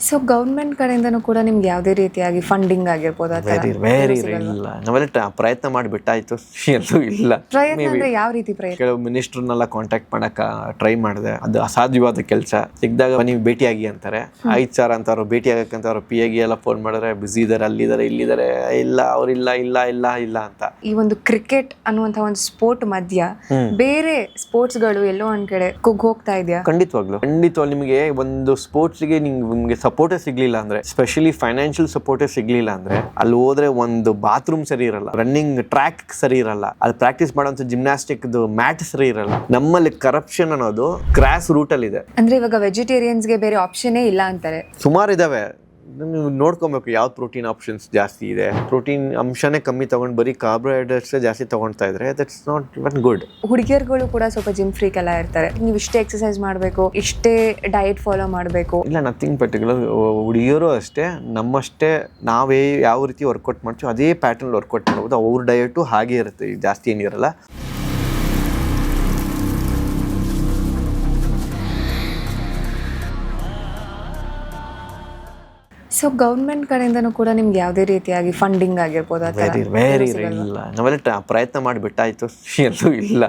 So government ಕಡೆಯಿಂದನೂ ಕೂಡ ನಿಮ್ಗೆ ಯಾವುದೇ ರೀತಿಯಾಗಿ ಫಂಡಿಂಗ್ ಆಗಿರ್ಬೋದು ಆ ಥರ ವೆರಿ ಇಲ್ಲ. ನಾವೆಲ್ಲ ಪ್ರಯತ್ನ ಮಾಡಿ ಬಿಟ್ಟಾಯ್ತು, ಎಲ್ಲೂ ಇಲ್ಲ. ಪ್ರಯತ್ನ ಅಂದ್ರೆ ಯಾವ ರೀತಿ ಪ್ರಯತ್ನ? ಕೆಲವು ಮಿನಿಸ್ಟ್ರನ್ನೆಲ್ಲ ಕಾಂಟ್ಯಾಕ್ಟ್ ಮಾಡಕ್ಕೆ ಟ್ರೈ ಮಾಡಿದೆ, ಅದು ಅಸಾಧ್ಯವಾದ ಕೆಲಸ. ಸಿಕ್ಕಿದಾಗ ನೀವು ಭೇಟಿಯಾಗಿ ಅಂತಾರೆ, ಆಯ್ತು ಸರ್ ಅಂತಾರು. ಭೇಟಿ ಆಗಕ್ಕಂತ ಅವ್ರು ಪಿ ಎಗೆ ಎಲ್ಲ ಫೋನ್ ಮಾಡಿದ್ರೆ ಬಿಸಿ ಇದ್ದಾರೆ, ಅಲ್ಲಿದ್ದಾರೆ, ಇಲ್ಲಿದ್ದಾರೆ, ಇಲ್ಲ ಅವ್ರಿಲ್ಲ, ಇಲ್ಲ ಇಲ್ಲ ಇಲ್ಲ ಅಂತ. ಈ ಒಂದು ಕ್ರಿಕೆಟ್ ಅನ್ನುವಂಥ ಒಂದು ಸ್ಪೋರ್ಟ್ ಮಧ್ಯ ಬೇರೆ ಸ್ಪೋರ್ಟ್ಸ್ಗಳು ಎಲ್ಲೋ ಒಂದ್ ಕಡೆ ಕುಗ್ಗ್ ಹೋಗ್ತಾ ಇದೆಯಾ? ಖಂಡಿತವಾಗ್ಲು ನಿಮಗೆ ಒಂದು ಸ್ಪೋರ್ಟ್ಸ್ಗೆ ನಿಮ್ಗೆ ಸಪೋರ್ಟೇ ಸಿಗ್ಲಿಲ್ಲ ಅಂದ್ರೆ, ಸ್ಪೆಷಲಿ ಫೈನಾನ್ಷಿಯಲ್ ಸಪೋರ್ಟೇ ಸಿಗ್ಲಿಲ್ಲ ಅಂದ್ರೆ, ಅಲ್ಲಿ ಹೋದ್ರೆ ಒಂದು ಬಾತ್ರೂಮ್ ಸರಿ ಇರಲ್ಲ, ರನ್ನಿಂಗ್ ಟ್ರ್ಯಾಕ್ ಸರಿ ಇರಲ್ಲ, ಅಲ್ಲಿ ಪ್ರಾಕ್ಟೀಸ್ ಮಾಡೋಂಥ ಜಿಮ್ನಾಸ್ಟಿಕ್ ಮ್ಯಾಟ್ ಸರಿ ಇರಲ್ಲ. ನಮ್ಮಲ್ಲಿ ಕರಪ್ಷನ್ ಅನ್ನೋದು ಗ್ರಾಸ್ ರೂಟ್ ಅಲ್ಲಿ ಇದೆ. ಅಂದ್ರೆ ಇವಾಗ ವೆಜಿಟೇರಿಯನ್ಸ್ಗೆ ಬೇರೆ ಆಪ್ಷನ್ನೇ ಇಲ್ಲ ಅಂತಾರೆ. ಸುಮಾರು ಇದಾವೆ, ನೀವು ನೋಡ್ಕೊಬೇಕು ಯಾವ್ದು ಪ್ರೋಟೀನ್ ಆಪ್ಷನ್ಸ್ ಜಾಸ್ತಿ ಇದೆ. ಪ್ರೋಟೀನ್ ಅಂಶನೇ ಕಮ್ಮಿ ತಗೊಂಡು ಬರೀ ಕಾರ್ಬೋಹೈಡ್ರೇಟ್ಸ್ ಜಾಸ್ತಿ ತಗೊಳ್ತಾ ಇದ್ರೆ ದಟ್ಸ್ ನಾಟ್ ಇವನ್ ಗುಡ್. ಹುಡುಗಿಯರುಗಳು ಕೂಡ ಸ್ವಲ್ಪ ಜಿಮ್ ಫ್ರೀಕ್ ಎಲ್ಲ ಇರ್ತಾರೆ, ನೀವು ಇಷ್ಟೇ ಎಕ್ಸರ್ಸೈಸ್ ಮಾಡಬೇಕು, ಇಷ್ಟೇ ಡಯಟ್ ಫಾಲೋ ಮಾಡಬೇಕು. ಇಲ್ಲ, ನಥಿಂಗ್ ಪರ್ಟಿಕ್ಯುಲರ್. ಹುಡುಗಿಯರು ಅಷ್ಟೇ, ನಮ್ಮಷ್ಟೇ ನಾವೇ ಯಾವ ರೀತಿ ವರ್ಕೌಟ್ ಮಾಡ್ತೀವಿ ಅದೇ ಪ್ಯಾಟರ್ನ್ ವರ್ಕೌಟ್ ಮಾಡ್ಬೋದು. ಅವ್ರ ಡಯಟು ಹಾಗೆ ಇರುತ್ತೆ, ಜಾಸ್ತಿ ಏನಿರಲ್ಲ. ಸೊ ಗೌರ್ಮೆಂಟ್ ಕಡೆಯಿಂದನೂ ಕೂಡ ನಿಮ್ಗೆ ಯಾವುದೇ ರೀತಿಯಾಗಿ ಫಂಡಿಂಗ್ ಆಗಿರ್ಬೋದು ಆ ಥರ ವೆರಿ ಇಲ್ಲ. ನಾವೆಲ್ಲ ಪ್ರಯತ್ನ ಮಾಡಿ ಬಿಟ್ಟಾಯ್ತು, ಎಲ್ಲೂ ಇಲ್ಲ.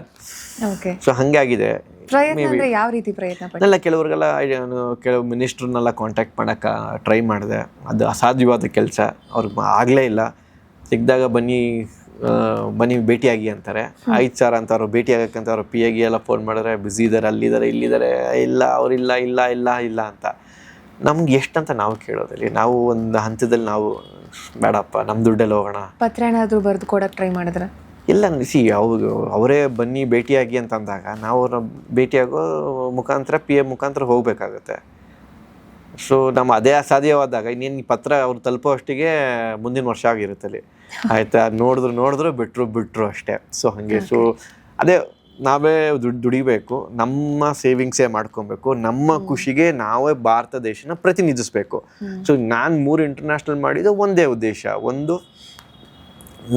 ಓಕೆ. ಸೊ ಹಂಗಾಗಿದೆ. ಪ್ರಯತ್ನ ಅಂದ್ರೆ ಯಾವ ರೀತಿ ಪ್ರಯತ್ನ ಪಡ್ತೀರಾ? ಎಲ್ಲ ಕೆಲವ್ರಿಗೆಲ್ಲ ಕೆಲವು ಮಿನಿಸ್ಟ್ರನ್ನೆಲ್ಲ ಕಾಂಟ್ಯಾಕ್ಟ್ ಮಾಡಕ್ಕೆ ಟ್ರೈ ಮಾಡಿದೆ, ಅದು ಅಸಾಧ್ಯವಾದ ಕೆಲಸ. ಅವ್ರಿಗೆ ಆಗಲೇ ಇಲ್ಲ. ಸಿಕ್ಕಿದಾಗ ಬನ್ನಿ ಭೇಟಿಯಾಗಿ ಅಂತಾರೆ, ಆಯ್ತು ಸರ್ ಅಂತಾರು. ಭೇಟಿ ಆಗಕ್ಕಂತ ಅವ್ರು ಪಿ ಎಗೆ ಎಲ್ಲ ಫೋನ್ ಮಾಡಿದ್ರೆ ಬಿಸಿ ಇದ್ದಾರೆ, ಅಲ್ಲಿದ್ದಾರೆ, ಇಲ್ಲಿದ್ದಾರೆ, ಇಲ್ಲ ಅವ್ರಿಲ್ಲ, ಇಲ್ಲ ಇಲ್ಲ ಇಲ್ಲ ಅಂತ. ನಮ್ಗೆ ಎಷ್ಟಂತ ನಾವು ಕೇಳೋದಿಲ್ಲ. ನಾವು ಒಂದು ಹಂತದಲ್ಲಿ ನಾವು ಬೇಡಪ್ಪ, ನಮ್ಮ ದುಡ್ಡಲ್ಲಿ ಹೋಗೋಣ. ಪತ್ರ ಏನಾದರೂ ಬರೆದು ಕೊಡಕ್ಕೆ ಟ್ರೈ ಮಾಡಿದ್ರೆ? ಇಲ್ಲ, ಅವರೇ ಬನ್ನಿ ಭೇಟಿಯಾಗಿ ಅಂತ ಅಂದಾಗ ನಾವು ಅವ್ರನ್ನ ಭೇಟಿಯಾಗೋ ಮುಖಾಂತರ ಪಿ ಎ ಮುಖಾಂತರ ಹೋಗ್ಬೇಕಾಗತ್ತೆ. ಸೊ ನಮ್ಮ ಅದೇ ಅಸಾಧ್ಯವಾದಾಗ ಇನ್ನೇನು ಪತ್ರ ಅವ್ರು ತಲುಪೋ ಅಷ್ಟಿಗೆ ಮುಂದಿನ ವರ್ಷ ಆಗಿರುತ್ತಲ್ಲಿ. ಆಯ್ತಾ, ನೋಡಿದ್ರು ಬಿಟ್ರು ಅಷ್ಟೇ. ಸೊ ಹಾಗೆ. ಸೊ ಅದೇ ನಾವೇ ದುಡಿಬೇಕು, ನಮ್ಮ ಸೇವಿಂಗ್ಸೇ ಮಾಡ್ಕೊಬೇಕು, ನಮ್ಮ ಖುಷಿಗೆ ನಾವೇ ಭಾರತ ದೇಶನ ಪ್ರತಿನಿಧಿಸ್ಬೇಕು. ಸೊ ನಾನು 3 ಇಂಟರ್ನ್ಯಾಷನಲ್ ಮಾಡಿದ್ದು ಒಂದೇ ಉದ್ದೇಶ, ಒಂದು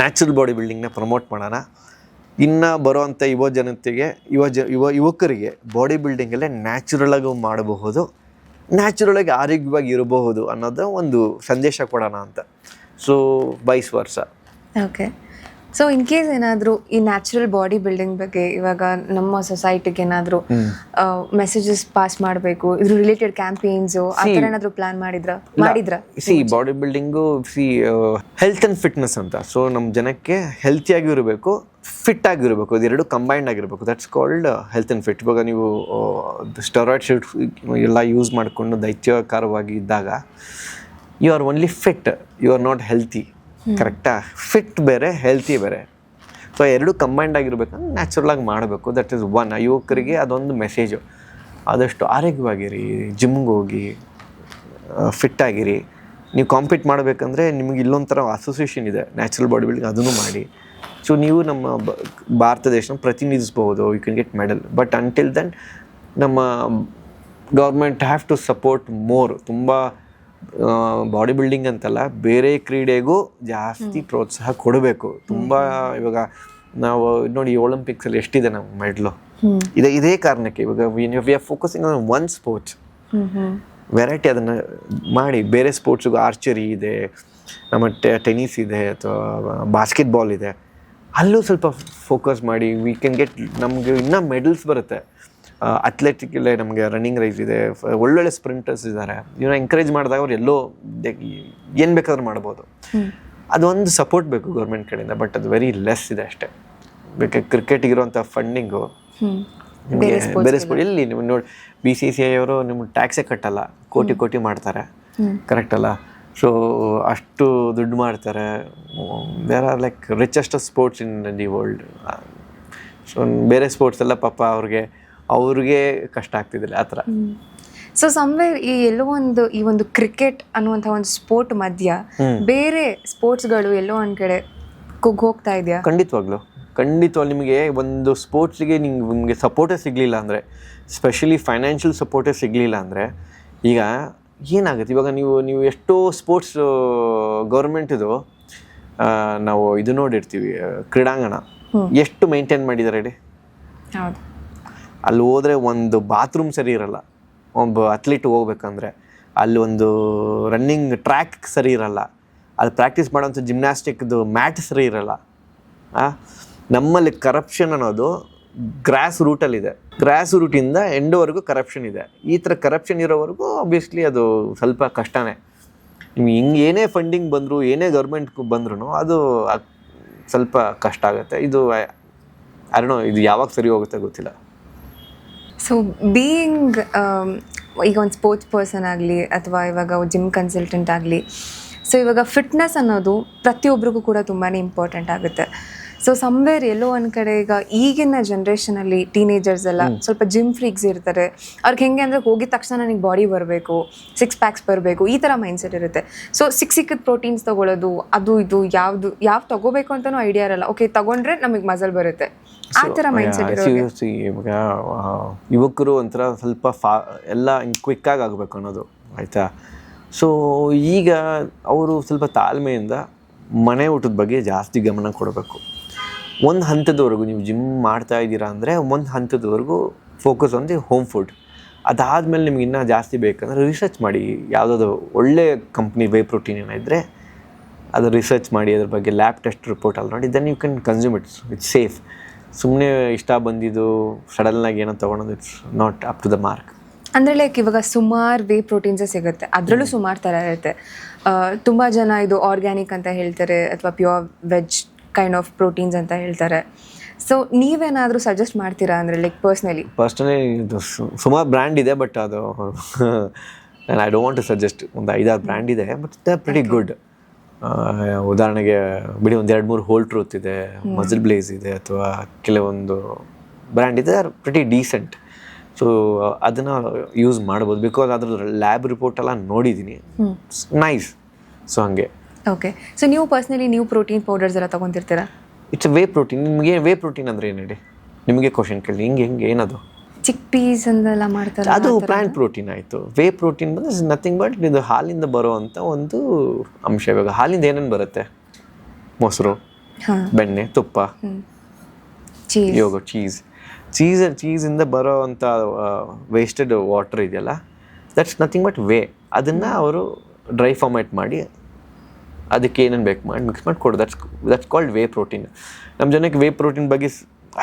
ನ್ಯಾಚುರಲ್ ಬಾಡಿ ಬಿಲ್ಡಿಂಗ್ನ ಪ್ರಮೋಟ್ ಮಾಡೋಣ. ಇನ್ನು ಬರೋವಂಥ ಯುವಕರಿಗೆ ಬಾಡಿ ಬಿಲ್ಡಿಂಗಲ್ಲೇ ನ್ಯಾಚುರಲಾಗಿ ಮಾಡಬಹುದು, ನ್ಯಾಚುರಲಾಗಿ ಆರೋಗ್ಯವಾಗಿ ಇರಬಹುದು ಅನ್ನೋದು ಒಂದು ಸಂದೇಶ ಕೊಡೋಣ ಅಂತ. ಸೊ ವೈಸ್ ವರ್ಸ. ಓಕೆ. ಸೊ ಇನ್ ಕೇಸ್ ಏನಾದರೂ ಈ ನ್ಯಾಚುರಲ್ ಬಾಡಿ ಬಿಲ್ಡಿಂಗ್ ಬಗ್ಗೆ ಇವಾಗ ನಮ್ಮ ಸೊಸೈಟಿಗೆ ಏನಾದರೂ ಮೆಸೇಜಸ್ ಪಾಸ್ ಮಾಡಬೇಕು, ಇದ್ರ ರಿಲೇಟೆಡ್ ಕ್ಯಾಂಪೇನ್ಸು ಆ ಥರ ಏನಾದರೂ ಪ್ಲಾನ್ ಮಾಡಿದ್ರ? Body building health and fitness ಅಂತ. ಸೊ ನಮ್ಮ ಜನಕ್ಕೆ ಹೆಲ್ತಿಯಾಗಿ ಇರಬೇಕು, ಫಿಟ್ ಆಗಿರಬೇಕು, ಇದೆರಡು ಕಂಬೈಂಡ್ ಆಗಿರಬೇಕು. That's called health and fit. ಇವಾಗ ನೀವು ಸ್ಟೆರಾಯ್ಡ್ ಎಲ್ಲ ಯೂಸ್ ಮಾಡಿಕೊಂಡು ದೈತ್ಯಕಾರವಾಗಿ ಇದ್ದಾಗ you are only fit, you are not healthy. ಕರೆಕ್ಟಾ? ಫಿಟ್ ಬೇರೆ, ಹೆಲ್ತಿ ಬೇರೆ. ಸೊ ಎರಡು ಕಂಬೈಂಡ್ ಆಗಿರ್ಬೇಕಂದ್ರೆ ನ್ಯಾಚುರಲಾಗಿ ಮಾಡಬೇಕು. That is one. ಯುವಕರಿಗೆ ಅದೊಂದು ಮೆಸೇಜು. ಆದಷ್ಟು ಆರೋಗ್ಯವಾಗಿರಿ, ಜಿಮ್ಗೆ ಹೋಗಿ ಫಿಟ್ಟಾಗಿರಿ. ನೀವು ಕಾಂಪೀಟ್ ಮಾಡಬೇಕಂದ್ರೆ ನಿಮಗೆ ಇಲ್ಲೊಂಥರ ಅಸೋಸಿಯೇಷನ್ ಇದೆ ನ್ಯಾಚುರಲ್ ಬಾಡಿ ಬಿಲ್ಡಿಂಗ್, ಅದನ್ನು ಮಾಡಿ. ಸೊ ನೀವು ನಮ್ಮ ಭಾರತ ದೇಶನ ಪ್ರತಿನಿಧಿಸ್ಬೋದು, you can get medal. But until then ನಮ್ಮ government have to support more. ತುಂಬ ಬಾಡಿ ಬಿಲ್ಡಿಂಗ್ ಅಂತಲ್ಲ, ಬೇರೆ ಕ್ರೀಡೆಗೂ ಜಾಸ್ತಿ ಪ್ರೋತ್ಸಾಹ ಕೊಡಬೇಕು. ತುಂಬ ಇವಾಗ ನಾವು ನೋಡಿ ಒಲಿಂಪಿಕ್ಸಲ್ಲಿ ಎಷ್ಟಿದೆ ನಮ್ಮ ಮೆಡ್ಲು, ಇದೇ ಕಾರಣಕ್ಕೆ. ಇವಾಗ we are focusing on one sports, variety ಅದನ್ನು ಮಾಡಿ. ಬೇರೆ ಸ್ಪೋರ್ಟ್ಸಿಗೂ ಆರ್ಚರಿ ಇದೆ, ನಮ್ಮ ಟೆನ್ನಿಸ್ ಇದೆ, ಅಥವಾ ಬಾಸ್ಕೆಟ್ಬಾಲ್ ಇದೆ, ಅಲ್ಲೂ ಸ್ವಲ್ಪ ಫೋಕಸ್ ಮಾಡಿ ವಿ ಕ್ಯಾನ್ ಗೆಟ್. ನಮಗೆ ಇನ್ನೂ ಮೆಡಲ್ಸ್ ಬರುತ್ತೆ. ಅಥ್ಲೆಟಿಕಲ್ಲೇ ನಮಗೆ ರನ್ನಿಂಗ್ ರೈಸ್ ಇದೆ, ಒಳ್ಳೊಳ್ಳೆ ಸ್ಪ್ರಿಂಟರ್ಸ್ ಇದ್ದಾರೆ. ಇವನ್ನ ಎಂಕರೇಜ್ ಮಾಡಿದಾಗ ಅವ್ರು ಎಲ್ಲೋ ಏನು ಬೇಕಾದ್ರೂ ಮಾಡ್ಬೋದು. ಅದೊಂದು ಸಪೋರ್ಟ್ ಬೇಕು ಗೌರ್ಮೆಂಟ್ ಕಡೆಯಿಂದ. ಬಟ್ ಅದು ವೆರಿ ಲೆಸ್ ಇದೆ ಅಷ್ಟೇ. ಬೇಕಾದ್ರೆ ಕ್ರಿಕೆಟಿಗಿರುವಂಥ ಫಂಡಿಂಗು ನಿಮಗೆ ಬೇರೆ ಸ್ಪೋರ್ಟ್ ಎಲ್ಲಿ ನೀವು ನೋಡಿ, BCCI ಅವರು ನಿಮ್ಗೆ ಟ್ಯಾಕ್ಸೇ ಕಟ್ಟಲ್ಲ, ಕೋಟಿ ಮಾಡ್ತಾರೆ. ಕರೆಕ್ಟ್ ಅಲ್ಲ? ಸೊ ಅಷ್ಟು ದುಡ್ಡು ಮಾಡ್ತಾರೆ. There are like richest sports in the world. So ಬೇರೆ ಸ್ಪೋರ್ಟ್ಸ್ ಎಲ್ಲ ಪಾಪ ಅವ್ರಿಗೆ ಕಷ್ಟ ಆಗ್ತಿದ್ದಿಲ್ಲ ಆ ಥರ. ಸೊ ಸಮ್ವೇರ್ ಈ ಒಂದು ಕ್ರಿಕೆಟ್ ಅನ್ನುವಂಥ ಒಂದು ಸ್ಪೋರ್ಟ್ ಮಧ್ಯ ಬೇರೆ ಸ್ಪೋರ್ಟ್ಸ್ಗಳು ಎಲ್ಲೋ ಒಂದ್ ಕಡೆ ಕುಗ್ಗ್ ಹೋಗ್ತಾ ಇದೆಯಾ? ಖಂಡಿತವಾಗ್ಲು ನಿಮಗೆ ಒಂದು ಸ್ಪೋರ್ಟ್ಸಿಗೆ ನಿಮಗೆ ಸಪೋರ್ಟೇ ಸಿಗಲಿಲ್ಲ ಅಂದರೆ, ಸ್ಪೆಷಲಿ ಫೈನಾನ್ಷಿಯಲ್ ಸಪೋರ್ಟೇ ಸಿಗಲಿಲ್ಲ ಅಂದರೆ, ಈಗ ಏನಾಗುತ್ತೆ? ಇವಾಗ ನೀವು ಎಷ್ಟೋ ಸ್ಪೋರ್ಟ್ಸ್ ಗೌರ್ಮೆಂಟಿದು ನಾವು ಇದು ನೋಡಿರ್ತೀವಿ, ಕ್ರೀಡಾಂಗಣ ಎಷ್ಟು ಮೇಂಟೈನ್ ಮಾಡಿದ್ದಾರೆ ಹೇಳಿ. ಅಲ್ಲಿ ಹೋದರೆ ಒಂದು ಬಾತ್ರೂಮ್ ಸರಿ ಇರಲ್ಲ. ಒಬ್ಬ ಅಥ್ಲೀಟ್ ಹೋಗ್ಬೇಕಂದ್ರೆ ಅಲ್ಲಿ ಒಂದು ರನ್ನಿಂಗ್ ಟ್ರ್ಯಾಕ್ ಸರಿ ಇರಲ್ಲ, ಅಲ್ಲಿ ಪ್ರಾಕ್ಟೀಸ್ ಮಾಡೋಂಥ ಜಿಮ್ನಾಸ್ಟಿಕ್ದು ಮ್ಯಾಟ್ ಸರಿ ಇರಲ್ಲ. ನಮ್ಮಲ್ಲಿ ಕರಪ್ಷನ್ ಅನ್ನೋದು ಗ್ರಾಸ್ ರೂಟಲ್ಲಿದೆ, ಗ್ರಾಸ್ ರೂಟಿಂದ ಎಂಡ್ವರೆಗೂ ಕರಪ್ಷನ್ ಇದೆ. ಈ ಥರ ಕರಪ್ಷನ್ ಇರೋವರೆಗೂ ಆಬ್ವಿಯಸ್ಲಿ ಅದು ಸ್ವಲ್ಪ ಕಷ್ಟನೇ. ನಿಮ್ಗೆ ಹಿಂಗೆ ಏನೇ ಫಂಡಿಂಗ್ ಬಂದರೂ, ಏನೇ ಗೌರ್ಮೆಂಟ್ ಬಂದ್ರೂ ಅದು ಸ್ವಲ್ಪ ಕಷ್ಟ ಆಗುತ್ತೆ. ಇದು ಅರಣೋ ಇದು ಯಾವಾಗ ಸರಿ ಹೋಗುತ್ತೆ ಗೊತ್ತಿಲ್ಲ. ಸೊ ಬೀಯಿಂಗ್ ಈಗ ಒಂದು ಸ್ಪೋರ್ಟ್ಸ್ ಪರ್ಸನ್ ಆಗಲಿ ಅಥವಾ ಇವಾಗ ಜಿಮ್ ಕನ್ಸಲ್ಟೆಂಟ್ ಆಗಲಿ, ಸೊ ಇವಾಗ ಫಿಟ್ನೆಸ್ ಅನ್ನೋದು ಪ್ರತಿಯೊಬ್ಬರಿಗೂ ಕೂಡ ತುಂಬಾ ಇಂಪಾರ್ಟೆಂಟ್ ಆಗುತ್ತೆ. ಸೊ ಸಮ್ವೇರ್ ಎಲ್ಲೋ ಒಂದು ಕಡೆ ಈಗ ಈಗಿನ ಜನ್ರೇಷನಲ್ಲಿ ಟೀನೇಜರ್ಸ್ ಎಲ್ಲ ಸ್ವಲ್ಪ ಜಿಮ್ ಫ್ರೀಕ್ಸ್ ಇರ್ತಾರೆ. ಅವ್ರಿಗೆ ಹೆಂಗೆ ಅಂದರೆ ಹೋಗಿದ ತಕ್ಷಣ ನನಗೆ ಬಾಡಿ ಬರಬೇಕು, 6 ಪ್ಯಾಕ್ಸ್ ಬರಬೇಕು, ಈ ಥರ ಮೈಂಡ್ಸೆಟ್ ಇರುತ್ತೆ. ಸೊ ಸಿಕ್ಕಿದ ಪ್ರೋಟೀನ್ಸ್ ತೊಗೊಳ್ಳೋದು, ಅದು ಇದು ಯಾವ್ದು ತೊಗೋಬೇಕು ಅಂತಲೂ ಐಡಿಯಾ ಇರಲ್ಲ. ಓಕೆ ತೊಗೊಂಡ್ರೆ ನಮಗೆ ಮಸಲ್ ಬರುತ್ತೆ, ಆ ಥರ ಮೈಂಡ್ಸೆಟ್ ಇರೋದು. ಇವಾಗ ಯುವಕರು ಒಂಥರ ಸ್ವಲ್ಪ ಎಲ್ಲ ಕ್ವಿಕ್ಕಾಗಿ ಆಗಬೇಕು ಅನ್ನೋದು ಆಯಿತಾ. ಸೊ ಈಗ ಅವರು ಸ್ವಲ್ಪ ತಾಳ್ಮೆಯಿಂದ ಮನೆ ಊಟದ ಬಗ್ಗೆ ಜಾಸ್ತಿ ಗಮನ ಕೊಡಬೇಕು. ಒಂದು ಹಂತದವರೆಗೂ ನೀವು ಜಿಮ್ ಮಾಡ್ತಾ ಇದ್ದೀರಾ ಅಂದರೆ ಒಂದು ಹಂತದವರೆಗೂ focus on the home food. ಅದಾದಮೇಲೆ ನಿಮ್ಗೆ ಇನ್ನೂ ಜಾಸ್ತಿ ಬೇಕಂದರೆ ರಿಸರ್ಚ್ ಮಾಡಿ, ಯಾವುದಾದ್ರು ಒಳ್ಳೆ ಕಂಪ್ನಿ ವೇ ಪ್ರೋಟೀನ್ ಏನಿದ್ರೆ ಅದು ರಿಸರ್ಚ್ ಮಾಡಿ, ಅದ್ರ ಬಗ್ಗೆ ಲ್ಯಾಬ್ ಟೆಸ್ಟ್ ರಿಪೋರ್ಟ್ ಅಲ್ಲಿ ನೋಡಿ, then you can consume it's safe. ಸುಮ್ಮನೆ ಇಷ್ಟ ಬಂದಿದ್ದು ಸಡನ್ನಾಗಿ ಏನೋ ತೊಗೊಳೋದು it's not up to the mark. ಅಂದರೆ ಲೈಕ್ ಇವಾಗ ಸುಮಾರು ವೇ ಪ್ರೋಟೀನ್ಸೇ ಸಿಗುತ್ತೆ, ಅದರಲ್ಲೂ ಸುಮಾರು ಥರ ಇರುತ್ತೆ. ತುಂಬ ಜನ ಇದು ಆರ್ಗ್ಯಾನಿಕ್ ಅಂತ ಹೇಳ್ತಾರೆ ಅಥವಾ pure veg kind of proteins ಅಂತ ಹೇಳ್ತಾರೆ. ಸೊ ನೀವೇನಾದರೂ ಸಜೆಸ್ಟ್ ಮಾಡ್ತೀರಾ ಅಂದರೆ ಲೈಕ್ ಪರ್ಸ್ನಲಿ ಇದು ಸುಮಾರು ಬ್ರ್ಯಾಂಡ್ ಇದೆ, ಬಟ್ ಅದು I don't want to suggest. ಒಂದು 5-6 ಬ್ರ್ಯಾಂಡ್ ಇದೆ, but they are pretty good. ಉದಾಹರಣೆಗೆ ಬಿಡಿ ಒಂದು 2-3 ಹೋಲ್ ಟ್ರೂತ್ ಇದೆ, ಮಜಲ್ ಬ್ಲೇಸ್ ಇದೆ, ಅಥವಾ ಕೆಲವೊಂದು ಬ್ರ್ಯಾಂಡ್ ಇದೆ, ಆರ್ ಪ್ರಿಟಿ ಡೀಸೆಂಟ್. ಸೊ ಅದನ್ನು ಯೂಸ್ ಮಾಡ್ಬೋದು, ಬಿಕಾಸ್ ಅದ್ರ ಲ್ಯಾಬ್ ರಿಪೋರ್ಟ್ ಎಲ್ಲ ನೋಡಿದ್ದೀನಿ, ನೈಸ್. ಸೊ ಹಾಗೆ. ಓಕೆ. ಸೊ ನೀವು ಪರ್ಸ್ನಲಿ ನೀವು ಪ್ರೋಟೀನ್ ಪೌಡರ್ಸ್ ಎಲ್ಲ ತೊಗೊತಿರ್ತೀರಾ? It's whey protein. ನಿಮಗೆ ವೇ ಪ್ರೋಟೀನ್ ಅಂದರೆ ಏನು ಹೇಳಿ, ನಿಮಗೆ ಕ್ವಶನ್ ಕೇಳಿ. ಹೆಂಗೆ ಏನದು? ಚಿಕ್ ಪೀಸ್ ಅಂದೆಲ್ಲ ಮಾಡ್ತಾರೆ, ಅದು ಪ್ಲಾಂಟ್ ಪ್ರೋಟೀನ್ ಆಯಿತು. ವೇ ಪ್ರೋಟೀನ್ ಬಂದರೆ ನಥಿಂಗ್ ಬಟ್ ಇದು ಹಾಲಿಂದ ಬರುವಂಥ ಒಂದು ಅಂಶ. ಇವಾಗ ಹಾಲಿಂದ ಏನೇನು ಬರುತ್ತೆ? ಮೊಸರು, ಬೆಣ್ಣೆ, ತುಪ್ಪ, ಯೋಗರ್ಟ್, ಚೀಸಿಂದ ಬರೋ ಅಂಥ ವೇಸ್ಟೆಡ್ ವಾಟರ್ ಇದೆಯಲ್ಲ, ದಟ್ಸ್ ನಥಿಂಗ್ ಬಟ್ ವೇ. ಅದನ್ನು ಅವರು ಡ್ರೈ ಫಾರ್ಮ್ಯಾಟ್ ಮಾಡಿ ಅದಕ್ಕೆ ಏನೇನು ಬೇಕು ಮಾಡಿ ಮಿಕ್ಸ್ ಮಾಡಿ ಕೊಡು. That's called whey protein. ನಮ್ಮ ಜನಕ್ಕೆ ವೇ ಪ್ರೋಟೀನ್ ಬಗ್ಗೆ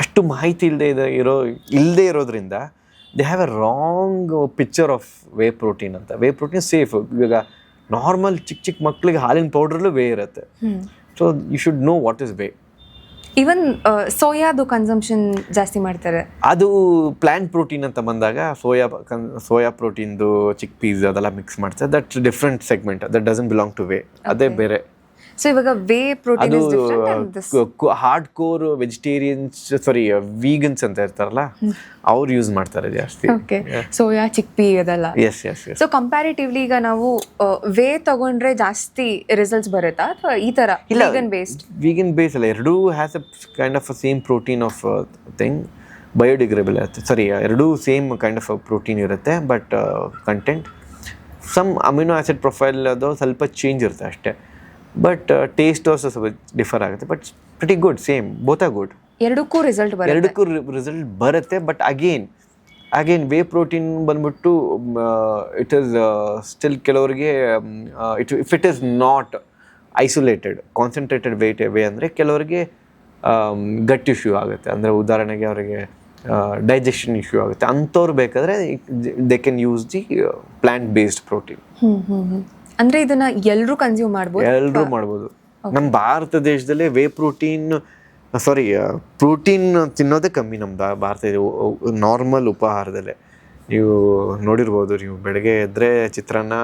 ಅಷ್ಟು ಮಾಹಿತಿ ಇಲ್ಲದೆ ಇರೋದ್ರಿಂದ they have a wrong picture of whey protein ಅಂತ. Whey protein safe. ಇವಾಗ ನಾರ್ಮಲ್ ಚಿಕ್ಕ ಮಕ್ಕಳಿಗೆ ಹಾಲಿನ ಪೌಡ್ರಲ್ಲೂ ವೇ ಇರುತ್ತೆ. So you should know what is whey. Even ಸೋಯಾದು ಕನ್ಸಂಪ್ಷನ್ ಜಾಸ್ತಿ ಮಾಡ್ತಾರೆ. ಅದು ಪ್ಲಾಂಟ್ ಪ್ರೋಟೀನ್ ಅಂತ ಬಂದಾಗ ಸೋಯಾ ಪ್ರೋಟೀನ್ದು ಚಿಕ್ ಪೀಸ್ ಅದೆಲ್ಲ ಮಿಕ್ಸ್ ಮಾಡ್ತಾರೆ. That different segment, that doesn't belong to whey, ಅದೇ ಬೇರೆ. ಸೊ ಇವಾಗ whey protein is different and this hardcore vegetarians vegans ಅಂತ ಇರ್ತಾರಲ್ಲ, ಅವ್ರು ಯೂಸ್ ಮಾಡ್ತಾರೆ ಜಾಸ್ತಿ. ಓಕೆ. ಸೋಯಾ ಚಿಕ್ ಪೀ ಅದೆಲ್ಲ. ಎಸ್. ಸೊ ಕಂಪ್ಯಾರಿಟಿವ್ಲಿ ಈಗ ನಾವು ವೇ ತಗೊಂಡ್ರೆ ಜಾಸ್ತಿ ರಿಸಲ್ಟ್ಸ್ ಬರುತ್ತಾ ಅಥವಾ ಈ ತರ ವೀಗನ್ ಬೇಸ್ ಅಲ್ಲ, ಎರಡೂ has a kind of same protein of thing, biodegradable ಇರುತ್ತೆ. ಎರಡೂ ಸೇಮ್ ಕೈಂಡ್ ಆಫ್ ಪ್ರೋಟೀನ್ ಇರುತ್ತೆ, but content some amino acid profile ಅದು ಸ್ವಲ್ಪ ಚೇಂಜ್ ಇರುತ್ತೆ ಅಷ್ಟೇ. ಬಟ್ ಟೇಸ್ಟ್ ಆಲ್ಸೋ ಸ್ವಲ್ಪ ಡಿಫರ್ ಆಗುತ್ತೆ, but pretty good, same, both are good. ಎರಡಕ್ಕೂ ರಿಸಲ್ಟ್ ಬರುತ್ತೆ. ಬಟ್ ಅಗೇನ್ ವೇ ಪ್ರೋಟೀನ್ ಬಂದ್ಬಿಟ್ಟು ಇಟ್ ಈಸ್ ಸ್ಟಿಲ್ ಕೆಲವರಿಗೆ if it is not isolated concentrated whey ಅಂದರೆ ಕೆಲವರಿಗೆ ಗಟ್ ಇಶ್ಯೂ ಆಗುತ್ತೆ. ಅಂದರೆ ಉದಾಹರಣೆಗೆ ಅವರಿಗೆ ಡೈಜೆಷನ್ ಇಶ್ಯೂ ಆಗುತ್ತೆ. ಅಂಥವ್ರು ಬೇಕಾದರೆ they can use the plant based protein. ಅಂದ್ರೆ ಇದನ್ನ ಎಲ್ಲರೂ ಕನ್ಸ್ಯೂಮ್ ಮಾಡ್ಬೋದು. ನಮ್ಮ ಭಾರತ ದೇಶದಲ್ಲಿ ವೇ ಪ್ರೋಟೀನ್ ತಿನ್ನೋದೇ ಕಮ್ಮಿ ನಮ್ಮ ಭಾರತ ನಾರ್ಮಲ್ ಉಪಹಾರದಲ್ಲೇ. ನೀವು ನೋಡಿರ್ಬೋದು, ನೀವು ಬೆಳಗ್ಗೆ ಎದ್ದರೆ ಚಿತ್ರಾನ್ನ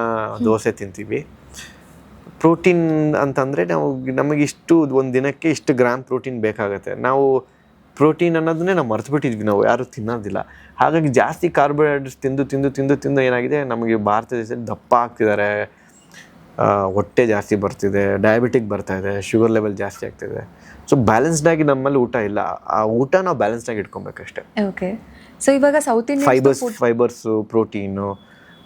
ದೋಸೆ ತಿಂತೀವಿ. ಪ್ರೋಟೀನ್ ಅಂತಂದರೆ ನಮಗೆ ಒಂದು ದಿನಕ್ಕೆ ಇಷ್ಟು ಗ್ರಾಮ್ ಪ್ರೋಟೀನ್ ಬೇಕಾಗುತ್ತೆ. ನಾವು ಪ್ರೋಟೀನ್ ಅನ್ನೋದನ್ನೇ ನಾವು ಮರೆತುಬಿಟ್ಟಿದ್ವಿ, ನಾವು ಯಾರೂ ತಿನ್ನೋದಿಲ್ಲ. ಹಾಗಾಗಿ ಜಾಸ್ತಿ ಕಾರ್ಬೋಹೈಡ್ರೇಟ್ಸ್ ತಿಂದು ಏನಾಗಿದೆ, ನಮಗೆ ಭಾರತ ದೇಶದಲ್ಲಿ ದಪ್ಪ ಆಗ್ತಿದ್ದಾರೆ, ಹೊಟ್ಟೆ ಜಾಸ್ತಿ ಬರ್ತಿದೆ, ಡಯಾಬಿಟಿಕ್ ಬರ್ತಾ ಇದೆ, ಶುಗರ್ ಲೆವೆಲ್ ಜಾಸ್ತಿ ಆಗ್ತಿದೆ. ಸೊ ಬ್ಯಾಲೆನ್ಸ್ಡ್ ಆಗಿ ನಮ್ಮಲ್ಲಿ ಊಟ ಇಲ್ಲ. ಆ ಊಟ ನಾವು ಬ್ಯಾಲೆನ್ಸ್ಡ್ ಆಗಿ ಇಟ್ಕೊಬೇಕಷ್ಟೇ. ಓಕೆ. ಸೊ ಇವಾಗ south Indian fibres, protein,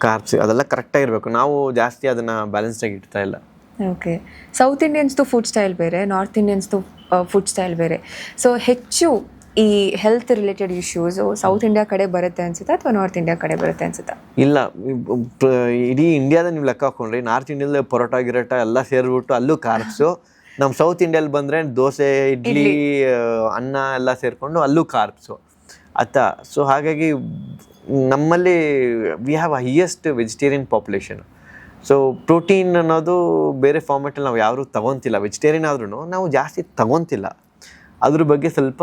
carbs ಅದೆಲ್ಲ ಕರೆಕ್ಟಾಗಿರಬೇಕು. ನಾವು ಜಾಸ್ತಿ ಅದನ್ನು ಬ್ಯಾಲೆನ್ಸ್ಡ್ ಆಗಿ ಇಡ್ತಾ ಇಲ್ಲ. ಓಕೆ. ಸೌತ್ ಇಂಡಿಯನ್ಸ್ದು ಫುಡ್ ಸ್ಟೈಲ್ ಬೇರೆ, ನಾರ್ತ್ ಇಂಡಿಯನ್ಸ್ದು ಫುಡ್ ಸ್ಟೈಲ್ ಬೇರೆ. ಸೊ ಹೆಚ್ಚು ಈ health related issues south India ಕಡೆ ಬರುತ್ತೆ ಅನ್ಸುತ್ತಾ ಅಥವಾ ನಾರ್ತ್ ಇಂಡಿಯಾ ಕಡೆ ಬರುತ್ತೆ ಅನ್ಸುತ್ತಾ? ಇಲ್ಲ, ಇಡೀ ಇಂಡಿಯಾದ ನೀವು ಲೆಕ್ಕ ಹಾಕೊಂಡ್ರಿ ನಾರ್ತ್ ಇಂಡಿಯಾದಲ್ಲಿ ಪರೋಟ ಗಿರೋಟ ಎಲ್ಲ ಸೇರಿಬಿಟ್ಟು ಅಲ್ಲೂ ಕಾರ್ಬ್ಸು. ನಮ್ಮ ಸೌತ್ ಇಂಡಿಯಲ್ಲಿ ಬಂದರೆ ದೋಸೆ, ಇಡ್ಲಿ, ಅನ್ನ ಎಲ್ಲ ಸೇರಿಕೊಂಡು ಅಲ್ಲೂ ಕಾರ್ಬ್ಸು ಆಯ್ತಾ. ಸೊ ಹಾಗಾಗಿ ನಮ್ಮಲ್ಲಿ we have highest vegetarian population. So protein ಅನ್ನೋದು ಬೇರೆ ಫಾರ್ಮೆಟಲ್ಲಿ ನಾವು ಯಾರೂ ತಗೊತಿಲ್ಲ. ವೆಜಿಟೇರಿಯನ್ ಆದ್ರೂ ನಾವು ಜಾಸ್ತಿ ತಗೊತಿಲ್ಲ. ಅದ್ರ ಬಗ್ಗೆ ಸ್ವಲ್ಪ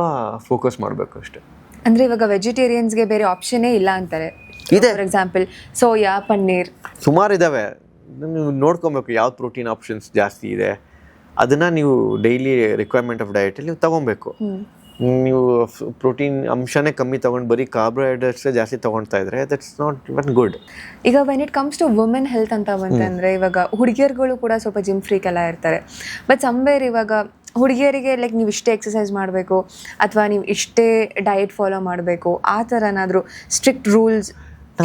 ಫೋಕಸ್ ಮಾಡಬೇಕು ಅಷ್ಟೇ. ಅಂದರೆ ಇವಾಗ ವೆಜಿಟೇರಿಯನ್ಸ್ಗೆ ಬೇರೆ ಆಪ್ಷನ್ನೇ ಇಲ್ಲ ಅಂತಾರೆ. ಇದೆ, ಫಾರ್ ಎಕ್ಸಾಂಪಲ್ ಸೋಯಾ, ಪನ್ನೀರ್ ಸುಮಾರು ಇದ್ದಾವೆ. ನೀವು ನೋಡ್ಕೊಬೇಕು ಯಾವ್ದು ಪ್ರೋಟೀನ್ ಆಪ್ಷನ್ಸ್ ಜಾಸ್ತಿ ಇದೆ, ಅದನ್ನು ನೀವು ಡೈಲಿ ರಿಕ್ವೈರ್ಮೆಂಟ್ ಆಫ್ ಡಯಟಲ್ಲಿ ನೀವು ತೊಗೊಬೇಕು. ನೀವು ಪ್ರೋಟೀನ್ ಅಂಶನೇ ಕಮ್ಮಿ ತೊಗೊಂಡು ಬರೀ ಕಾರ್ಬೋಹೈಡ್ರೇಟ್ಸೇ ಜಾಸ್ತಿ ತೊಗೊಳ್ತಾ ಇದ್ರೆ ದಟ್ಸ್ ನಾಟ್ ಇವನ್ ಗುಡ್. ಈಗ when it comes to women health ಅಂತ ಬಂತಂದರೆ ಇವಾಗ ಹುಡುಗಿಯರುಗಳು ಕೂಡ ಸ್ವಲ್ಪ ಜಿಮ್ ಫ್ರೀಕ್ ಎಲ್ಲ ಇರ್ತಾರೆ. ಬಟ್ ಸಮ್ವೇರ್ ಇವಾಗ ಹುಡುಗಿಯರಿಗೆ ಲೈಕ್ ನೀವು ಇಷ್ಟೇ ಎಕ್ಸಸೈಸ್ ಮಾಡಬೇಕು ಅಥವಾ ನೀವು ಇಷ್ಟೇ ಡಯಟ್ ಫಾಲೋ ಮಾಡಬೇಕು ಆ ಥರ ಏನಾದರೂ ಸ್ಟ್ರಿಕ್ಟ್ ರೂಲ್ಸ್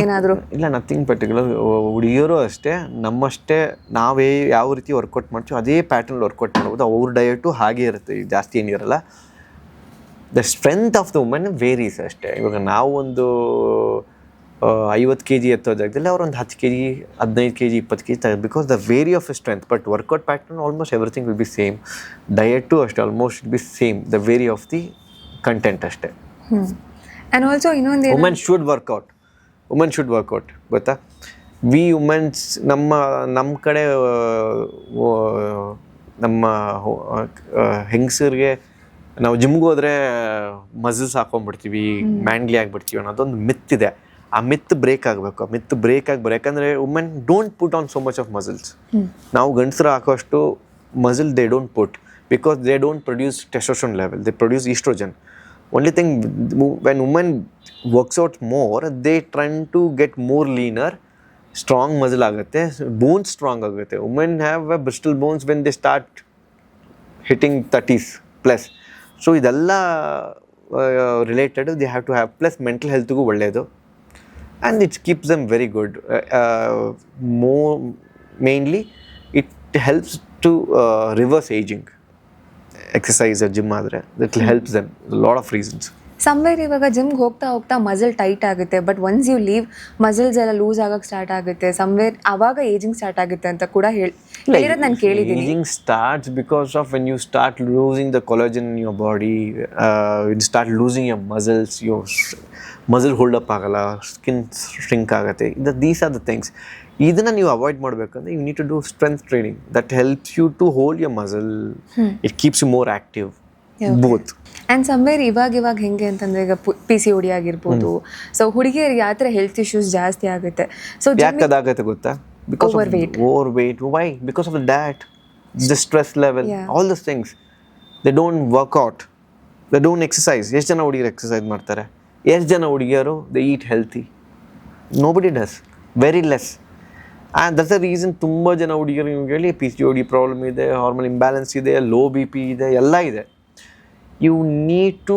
ಏನಾದರೂ? ಇಲ್ಲ, ನಥಿಂಗ್ ಪರ್ಟಿಕ್ಯುಲರ್. ಹುಡುಗಿಯರು ಅಷ್ಟೇ, ನಮ್ಮಷ್ಟೇ ನಾವೇ ಯಾವ ರೀತಿ ವರ್ಕೌಟ್ ಮಾಡ್ತೀವಿ ಅದೇ ಪ್ಯಾಟರ್ನಲ್ಲಿ ವರ್ಕೌಟ್ ಮಾಡ್ಬೋದು. ಅವ್ರ ಡಯಟು ಹಾಗೆ ಇರುತ್ತೆ, ಜಾಸ್ತಿ ಏನಿರಲ್ಲ. The strength of the women varies ಅಷ್ಟೇ. ಇವಾಗ ನಾವು ಒಂದು 50 kg ಎತ್ತೋ ಜಾಗದಲ್ಲಿ ಅವ್ರು ಒಂದು 10 kg, 15 kg, 20 kg ತಗೋದು. Because the vary of strength. But workout pattern almost everything will be same. Diet ಅಷ್ಟೇ almost will be same. The vary of the content ಅಷ್ಟೇ. ಆ್ಯಂಡ್ ಆಲ್ಸೋ ಇನ್ನೊಂದು ವುಮೆನ್ ಶುಡ್ ವರ್ಕೌಟ್ ಗೊತ್ತಾ. We womens ನಮ್ಮ ಕಡೆ ನಮ್ಮ ಹೆಂಗಸರಿಗೆ ನಾವು ಜಿಮ್ಗೆ ಹೋದರೆ ಮಸಲ್ಸ್ ಹಾಕೊಂಡ್ಬಿಡ್ತೀವಿ, ಮ್ಯಾನ್ಲಿ ಆಗಿಬಿಡ್ತೀವಿ ಅನ್ನೋದೊಂದು ಮಿತ್ ಇದೆ. ಆ ಮಿತ್ ಬ್ರೇಕ್ ಆಗಬೇಕು. ಆ ಮಿತ್ ಬ್ರೇಕ್ ಆಗಬೇಕು. ಯಾಕಂದರೆ women don't put on so much of muscles. ನಾವು ಗಂಡಸರು ಹಾಕೋಷ್ಟು muscle they don't put because they don't produce testosterone level, they produce estrogen. Only thing, when women works out more, they tend to get more leaner, strong muscle ಆಗುತ್ತೆ, bones strong ಆಗುತ್ತೆ. Women have brittle bones when they start hitting 30s plus. So ಇದೆಲ್ಲ related they have to have. Plus mental healthಗೂ ಒಳ್ಳೆಯದು and it keeps them very good. More mainly it helps to reverse aging. Exercise gym ಆದರೆ that will helps them lot of reasons. Somewhere ಇವಾಗ ಜಿಮ್ಗೆ ಹೋಗ್ತಾ ಹೋಗ್ತಾ muscle tight ಆಗುತ್ತೆ, but once you leave muscles ಎಲ್ಲ loose ಆಗಕ್ಕೆ start ಆಗುತ್ತೆ. Somewhere ಆವಾಗ ಏಜಿಂಗ್ ಸ್ಟಾರ್ಟ್ ಆಗುತ್ತೆ ಅಂತ ಕೂಡ ಹೇಳಿರೋದು ನಾನು ಕೇಳಿದ್ದೀನಿ. Aging starts because of when you start losing the collagen in your body, you start losing your muscles, muscle hold up ಆಗಲ್ಲ, ಸ್ಕಿನ್ ಶ್ರಿಂಕ್ ಆಗುತ್ತೆ. These are the things. ಇದನ್ನು ನೀವು ಅವಾಯ್ಡ್ ಮಾಡಬೇಕಂದ್ರೆ you need to do strength training that helps you to hold your muscle. It keeps you more active both. And somewhere ಇವಾಗ ಹೆಂಗೆ ಅಂತಂದರೆ ಈಗ PCOD ಆಗಿರ್ಬೋದು. ಸೊ ಹುಡುಗಿಯರಿಗೆ ಯಾವ ಥರ ಹೆಲ್ತ್ ಇಶ್ಯೂಸ್ ಜಾಸ್ತಿ ಆಗುತ್ತೆ. ಸೊ ಯಾಕೆ ಅದಾಗುತ್ತೆ ಗೊತ್ತಾ? Because overweight. Why? Because of the diet, the stress level, all this things. They don't work out, they don't exercise. ಎಷ್ಟು ಜನ ಹುಡುಗಿಯರು ಎಕ್ಸಸೈಸ್ ಮಾಡ್ತಾರೆ? ಎಷ್ಟು ಜನ ಹುಡುಗಿಯರು they eat healthy? Nobody does, very less. And that's the reason ತುಂಬ ಜನ ಹುಡುಗಿಯರು ನಿಮ್ಗೆ ಹೇಳಿ PCOD ಪ್ರಾಬ್ಲಮ್ ಇದೆ, ಹಾರ್ಮೋನ್ ಇಂಬ್ಯಾಲೆನ್ಸ್ ಇದೆ, ಲೋ BP ಇದೆ, ಎಲ್ಲ ಇದೆ. You need to,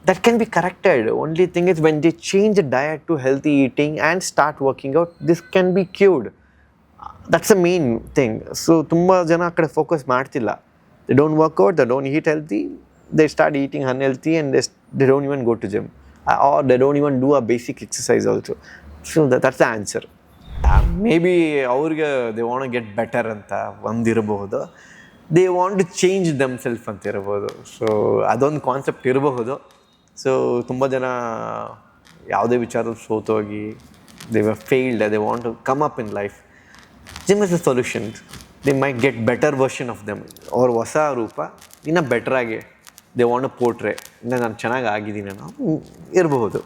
that can be corrected. Only thing is when they change the diet to healthy eating and start working out, this can be cured. That's the main thing. So tumba jana akade focus ಮಾಡ್ತಿಲ್ಲ. They don't work out, they don't eat healthy, they start eating unhealthy and they don't even go to gym, or they don't even do a basic exercise also. So that's the answer. Maybe ಅವ್ರಿಗೆ they want to get better ಅಂತ ಒಂದಿರಬಹುದು, they want to change themselves ಅಂತ ಇರ್ಬೋದು. So ಅದೊಂದು concept ಇರಬಹುದು. So ತುಂಬ ಜನ ಯಾವುದೇ ವಿಚಾರದಲ್ಲಿ ಸೋತೋಗಿ they were failed, they want to come up in life. Gym is the solution. They might get better version of them. ಅವ್ರ ಹೊಸ ರೂಪ ಇನ್ನೂ ಬೆಟ್ರಾಗಿ ದೇ ವಾಂಟ್ ಟು ಪೋರ್ಟ್ರೇ, ಇನ್ನು ನಾನು ಚೆನ್ನಾಗಿ ಆಗಿದ್ದೀನಿ ಅನ್ನೋ ಇರಬಹುದು.